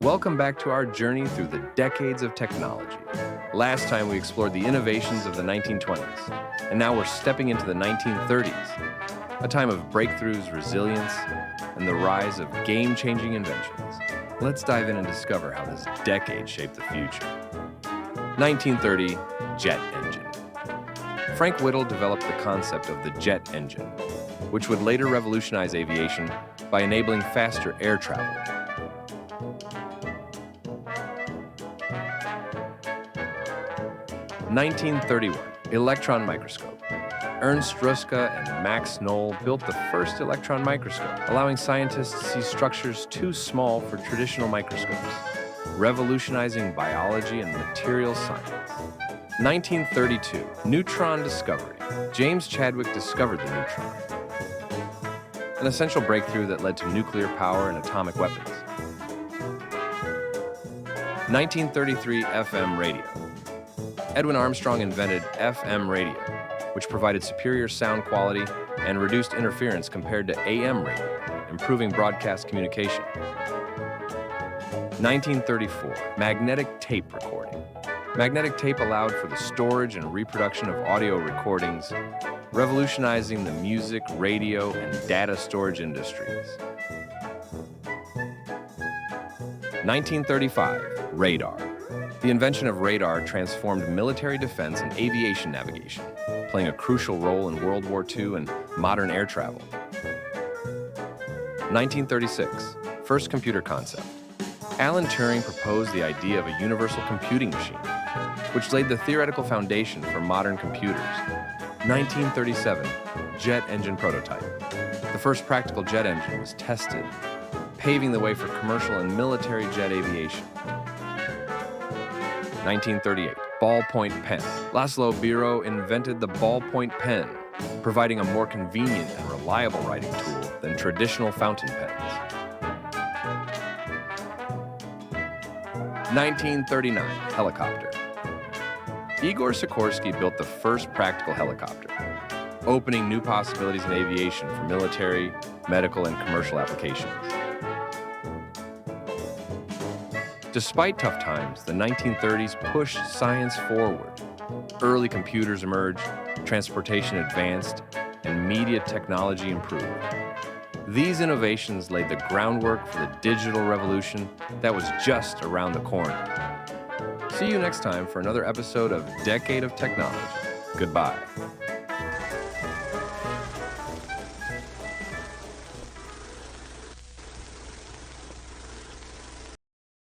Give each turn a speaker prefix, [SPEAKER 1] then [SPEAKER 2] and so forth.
[SPEAKER 1] Welcome back to our journey through the decades of technology. Last time we explored the innovations of the 1920s, and now we're stepping into the 1930s, a time of breakthroughs, resilience, and the rise of game-changing inventions. Let's dive in and discover how this decade shaped the future. 1930, jet engine. Frank Whittle developed the concept of the jet engine, which would later revolutionize aviation by enabling faster air travel. 1931, electron microscope. Ernst Ruska and Max Knoll built the first electron microscope, allowing scientists to see structures too small for traditional microscopes, revolutionizing biology and materials science. 1932, neutron discovery. James Chadwick discovered the neutron, an essential breakthrough that led to nuclear power and atomic weapons. 1933, FM radio. Edwin Armstrong invented FM radio, which provided superior sound quality and reduced interference compared to AM radio, improving broadcast communication. 1934, magnetic tape recording. Magnetic tape allowed for the storage and reproduction of audio recordings, revolutionizing the music, radio, and data storage industries. 1935, radar. The invention of radar transformed military defense and aviation navigation, playing a crucial role in World War II and modern air travel. 1936, first computer concept. Alan Turing proposed the idea of a universal computing machine, which laid the theoretical foundation for modern computers. 1937, jet engine prototype. The first practical jet engine was tested, paving the way for commercial and military jet aviation. 1938, ballpoint pen. Laszlo Biro invented the ballpoint pen, providing a more convenient and reliable writing tool than traditional fountain pens. 1939, helicopter. Igor Sikorsky built the first practical helicopter, opening new possibilities in aviation for military, medical, and commercial applications. Despite tough times, the 1930s pushed science forward. Early computers emerged, transportation advanced, and media technology improved. These innovations laid the groundwork for the digital revolution that was just around the corner. See you next time for another episode of Decade of Technology. Goodbye.